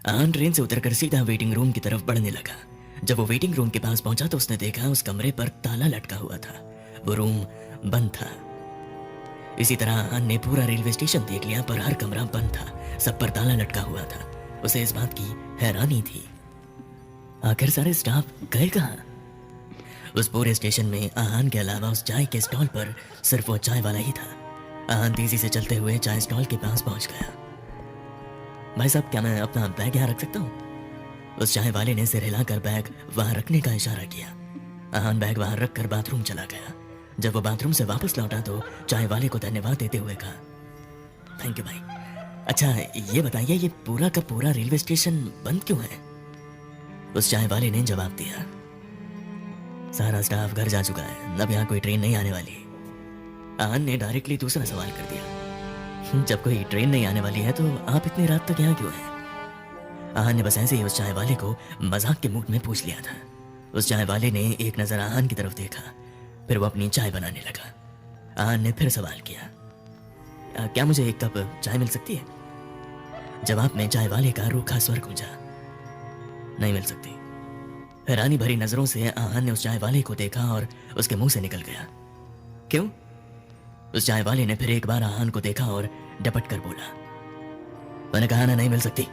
आहान train से उतरकर सीधा वेटिंग रूम की तरफ बढ़ने लगा। जब वो वेटिंग रूम के पास पहुंचा तो उसने देखा उस कमरे पर ताला लटका हुआ था। वो रूम बंद था। इसी तरह आहान ने पूरा रेलवे स्टेशन देख लिया, पर हर कमरा बंद था, सब पर ताला लटका हुआ था। उसे इस बात की हैरानी थी, आखिर सारे स्टाफ गए कहाँ? उस पूरे स्टेशन में आहान के अलावा उस चाय के स्टॉल पर सिर्फ वो चाय वाला ही था। आहान तेजी से चलते हुए चाय स्टॉल के पास पहुंच गया। भाई साहब, क्या मैं अपना बैग यहाँ रख सकता हूँ? उस चाय वाले ने सिर हिलाकर बैग वहां रखने का इशारा किया। आहान बैग वहां रखकर बाथरूम चला गया। जब वो बाथरूम से वापस लौटा तो चाय वाले को धन्यवाद देते हुए कहा, थैंक यू भाई। अच्छा ये बताइए, ये पूरा का पूरा रेलवे स्टेशन बंद क्यों है? उस चाय वाले ने जवाब दिया, सारा स्टाफ घर जा चुका है, अब यहाँ कोई ट्रेन नहीं आने वाली। आहान ने डायरेक्टली दूसरा सवाल कर दिया, जब कोई ट्रेन नहीं आने वाली है तो आप इतनी रात तक यहाँ क्यों हैं? आहान ने बस ऐसे ही उस चाय वाले को मजाक के मूड में पूछ लिया था। उस चाय वाले ने एक नजर आहान की तरफ देखा, फिर वो अपनी चाय बनाने लगा। आहान ने फिर सवाल किया, क्या मुझे एक कप चाय मिल सकती है? जवाब में चाय वाले का रूखा स्वर गूंजा, नहीं मिल सकती। हैरानी भरी नजरों से आहान ने उस चाय वाले को देखा और उसके मुंह से निकल गया, क्यों? उस चाय वाले ने फिर एक बार आहान को देखा और डपट कर बोला, मैंने कहा ना नहीं मिल सकती।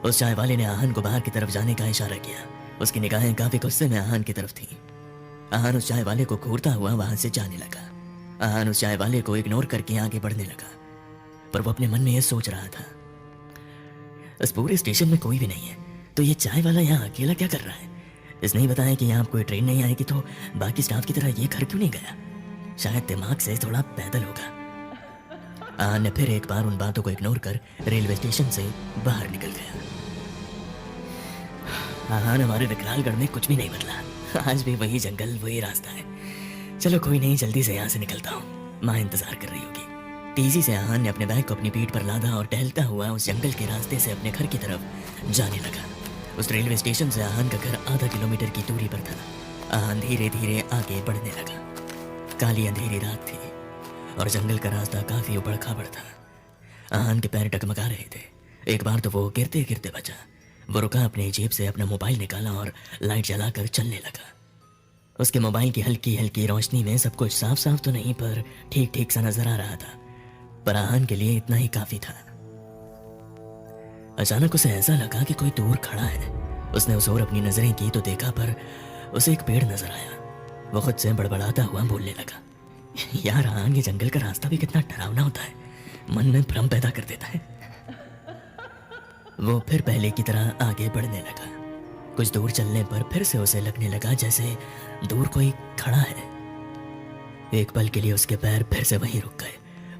उस चाय वाले ने आहान को बाहर की तरफ जाने का इशारा किया। उसकी निगाहें काफी गुस्से में आहान की तरफ थी। आहान उस चाय वाले को घूरता हुआ वहां से जाने लगा। आहान उस चाय वाले को इग्नोर करके आगे बढ़ने लगा, पर वो अपने मन में यह सोच रहा था, इस पूरे स्टेशन में कोई भी नहीं है, तो ये चाय वाला यहाँ अकेला क्या कर रहा है? इसने ही बताया कि यहाँ कोई ट्रेन नहीं आएगी, तो बाकी स्टाफ की तरह ये घर क्यों नहीं गया? शायद दिमाग से थोड़ा पैदल होगा। आहान ने फिर एक बार उन बातों को इग्नोर कर रेलवे स्टेशन से बाहर निकल गया। आहान, हमारे विकरालगढ़ में कुछ भी नहीं बदला, आज भी वही जंगल वही रास्ता है। चलो कोई नहीं, जल्दी से यहाँ से निकलता हूँ, माँ इंतजार कर रही होगी। तेजी से आहान ने अपने बैग को अपनी पीठ पर लादा और टहलता हुआ उस जंगल के रास्ते से अपने घर की तरफ जाने लगा। उस रेलवे स्टेशन से आहान का घर आधा किलोमीटर की दूरी पर था। आहान धीरे धीरे आगे बढ़ने लगा। काली अंधेरी रात थी और जंगल का रास्ता काफी उबड़ खाबड़ था। आहान के पैर डगमगा रहे थे। एक बार तो वो गिरते गिरते बचा। वो रुका, अपने जेब से अपना मोबाइल निकाला और लाइट जलाकर चलने लगा। उसके मोबाइल की हल्की हल्की रोशनी में सब कुछ साफ साफ तो नहीं, पर ठीक ठीक सा नजर आ रहा था। पर आहान के लिए इतना ही काफी था। अचानक उसे ऐसा लगा कि कोई दूर खड़ा है। उसने उस ओर अपनी नजरें की तो देखा, पर उसे एक पेड़ नजर आया। वो खुद से बड़बड़ाता हुआ बोलने लगा, यार आहान, ये जंगल का रास्ता भी कितना डरावना होता है, मन में भ्रम पैदा कर देता है। वो फिर पहले की तरह आगे बढ़ने लगा। कुछ दूर चलने पर फिर से उसे लगने लगा जैसे दूर कोई खड़ा है। एक पल के लिए उसके पैर फिर से वहीं रुक गए,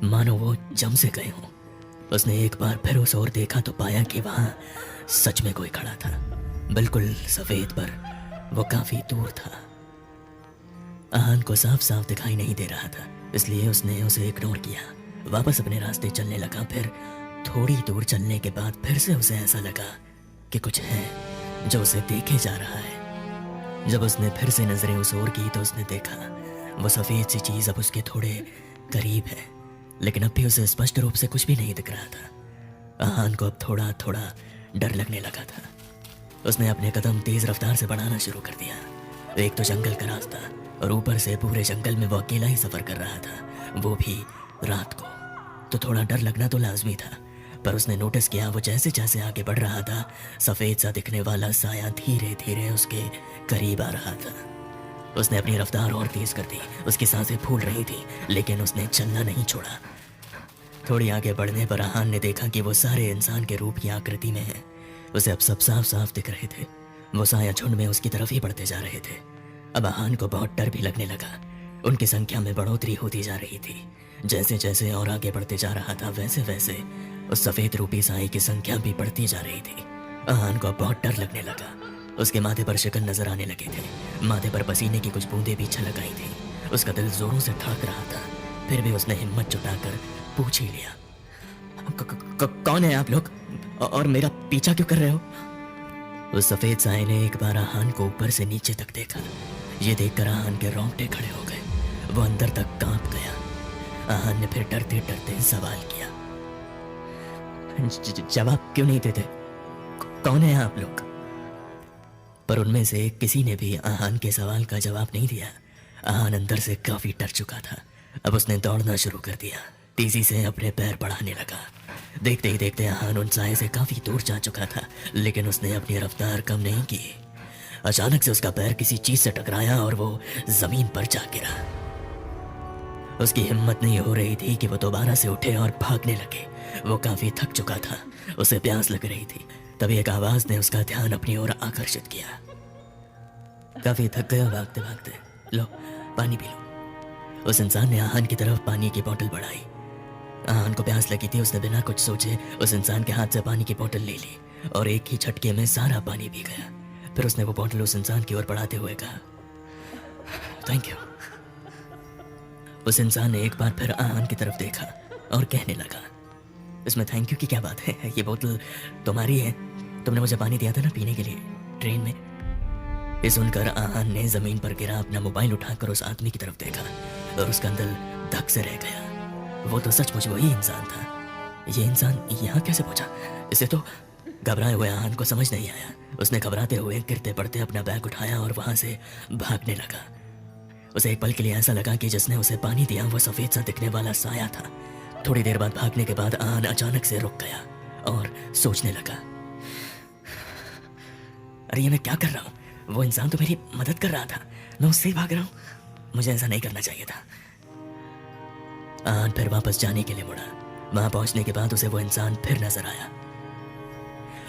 मानो वो जम से गए हों। उसने एक बार फिर उस ओर देखा तो पाया कि वहां सच में कोई खड़ा था, बिल्कुल सफेद, पर वो काफी दूर था। आहान को साफ साफ दिखाई नहीं दे रहा था, इसलिए उसने उसे इग्नोर किया, वापस अपने रास्ते चलने लगा। फिर थोड़ी दूर चलने के बाद फिर से उसे ऐसा लगा कि कुछ है जो उसे देखे जा रहा है। जब उसने फिर से नजरें उस ओर की तो उसने देखा वो सफेद सी चीज अब उसके थोड़े करीब है, लेकिन अब भी उसे स्पष्ट रूप से कुछ भी नहीं दिख रहा था। आहान को अब थोड़ा थोड़ा डर लगने लगा था। उसने अपने कदम तेज रफ्तार से बढ़ाना शुरू कर दिया। एक तो जंगल का रास्ता और ऊपर से पूरे जंगल में वो अकेला ही सफर कर रहा था, वो भी रात को। तो थोड़ा डर लगना तो लाजमी था, पर उसने नोटिस किया वो जैसे जैसे आगे बढ़ रहा था, सफेद सा दिखने वाला साया धीरे धीरे उसके करीब आ रहा था। उसने अपनी रफ्तार और तेज कर दी। उसकी सांसें फूल रही थी, लेकिन उसने चलना नहीं छोड़ा। थोड़ी आगे बढ़ने पर आहान ने देखा कि वो सारे इंसान के रूप की आकृति में है। उसे अब सब साफ साफ दिख रहे थे। वो साया झुंड में उसकी तरफ ही बढ़ते जा रहे थे। अब आहान को बहुत डर भी लगने लगा। उनकी संख्या में बढ़ोतरी होती जा रही थी। जैसे जैसे और आगे बढ़ते जा रहा था, वैसे वैसे उस सफेद रूपी साई की संख्या भी बढ़ती जा रही थी। आहान को अब बहुत डर लगने लगा। उसके माथे पर शिकन नजर आने लगे थे। माथे पर पसीने की कुछ बूंदें भी छलक आई थी। उसका दिल जोरों से धड़क रहा था। फिर भी उसने हिम्मत जुटाकर पूछ ही लिया, कौन है आप लोग और मेरा पीछा क्यों कर रहे हो? उस सफेद साए ने एक बार आहान को ऊपर से नीचे तक देखा। ये देखकर आहान के रोंगटे खड़े हो गए। वो अंदर तक कांप गया। आहान ने फिर डरते डरते सवाल किया, जवाब क्यों नहीं देते? कौन है आप लोग? पर उनमें से किसी ने भी आहान के सवाल का जवाब नहीं दिया। आहान अंदर से काफी डर चुका था। अब उसने दौड़ना शुरू कर दिया, तेजी से अपने पैर बढ़ाने लगा। देखते ही देखते आहान उन साए से काफी दूर जा चुका था, लेकिन उसने अपनी रफ्तार कम नहीं की। अचानक से उसका पैर किसी चीज से टकराया और वो जमीन पर जा गिरा। उसकी हिम्मत नहीं हो रही थी कि वो दोबारा से उठे और भागने लगे। वो काफी थक चुका था, उसे प्यास लग रही थी। तभी एक आवाज ने उसका ध्यान अपनी ओर आकर्षित किया। काफी थक गया भागते भागते, लो पानी पी लो। उस इंसान ने आहान की तरफ पानी की बोतल बढ़ाई। आहान को प्यास लगी थी। उसने बिना कुछ सोचे उस इंसान के हाथ से पानी की बोतल ले ली और एक ही झटके में सारा पानी पी गया। फिर उसने वो बोतल उस इंसान की ओर बढ़ाते हुए कहा, थैंक यू। उस इंसान ने एक बार फिर आहान की तरफ देखा और कहने लगा, इसमें थैंक यू की क्या बात है? ये बोतल तुम्हारी है, तुमने मुझे पानी दिया था ना पीने के लिए ट्रेन में। ये सुनकर आहान ने जमीन पर गिरा अपना मोबाइल उठाकर उस आदमी की तरफ देखा और उसका दिल धक से रह गया। वो तो सचमुच वही इंसान था। ये इंसान यहाँ कैसे पहुंचा? इसे तो घबराए हुए आहान को समझ नहीं आया। उसने घबराते हुए गिरते पड़ते अपना बैग उठाया और वहां से भागने लगा। उसे एक पल के लिए ऐसा लगा कि जिसने उसे पानी दिया वो सफेद सा दिखने वाला साया था। थोड़ी देर बाद भागने के बाद आहान अचानक से रुक गया और सोचने लगा, अरे ये मैं क्या कर रहा हूँ? वो इंसान तो मेरी मदद कर रहा था, मैं उससे ही भाग रहा हूँ। मुझे ऐसा नहीं करना चाहिए था। आहान फिर वापस जाने के लिए मुड़ा। वहां पहुंचने के बाद उसे वो इंसान फिर नजर आया।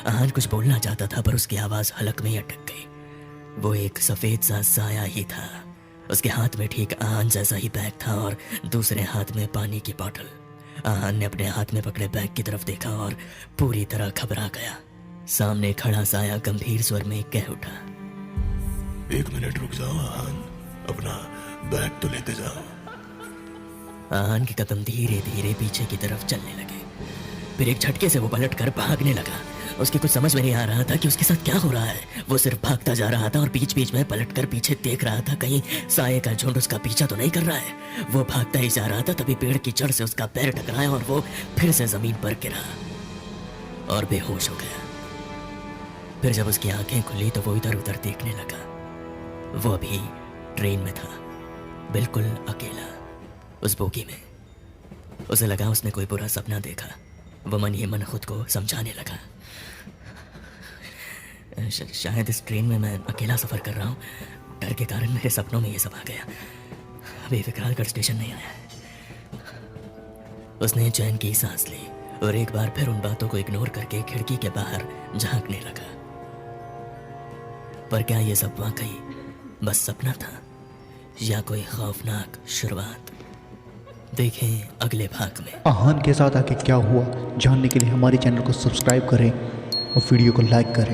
आहान कुछ बोलना चाहता था पर उसकी आवाज हलक में ही अटक गई। वो एक सफेद सा साया ही था। उसके हाथ में ठीक आहान जैसा ही बैग था और दूसरे हाथ में पानी की बोतल। आहान ने अपने हाथ में पकड़े बैग की तरफ देखा और पूरी तरह घबरा गया। सामने खड़ा साया गंभीर स्वर में कह उठा, 1 मिनट रुक जाओ आहान, अपना बैग तो लेते जाओ। आहान के कदम धीरे धीरे पीछे की तरफ चलने लगे। फिर एक झटके से वो पलट कर भागने लगा। उसके कुछ समझ में नहीं आ रहा था कि उसके साथ क्या हो रहा है। वो सिर्फ भागता जा रहा था और बीच बीच में पलट कर पीछे देख रहा था, कहीं साये का झुंड उसका पीछा तो नहीं कर रहा है। वो भागता ही जा रहा था, तभी पेड़ की जड़ से उसका पैर टकराया और वो फिर से जमीन पर गिरा और बेहोश हो गया। फिर जब उसकी आंखें खुली तो वो इधर उधर देखने लगा। वो अभी ट्रेन में था, बिल्कुल अकेला, उस बोगी में। उसे लगा उसने कोई बुरा सपना देखा। वो मन ही मन खुद को समझाने लगा, शायद इस ट्रेन में मैं अकेला सफर कर रहा हूँ। डर के कारण मेरे सपनों में ये सब आ गया। अभी विकरालगढ़ स्टेशन नहीं आया है। उसने चैन की सांस ली और एक बार फिर उन बातों को इग्नोर करके खिड़की के बाहर झांकने लगा। पर क्या ये सब वाकई बस सपना था या कोई खौफनाक शुरुआत? देखें अगले भाग में। आहान के साथ आगे क्या हुआ जानने के लिए हमारे चैनल को सब्सक्राइब करें और वीडियो को लाइक करें।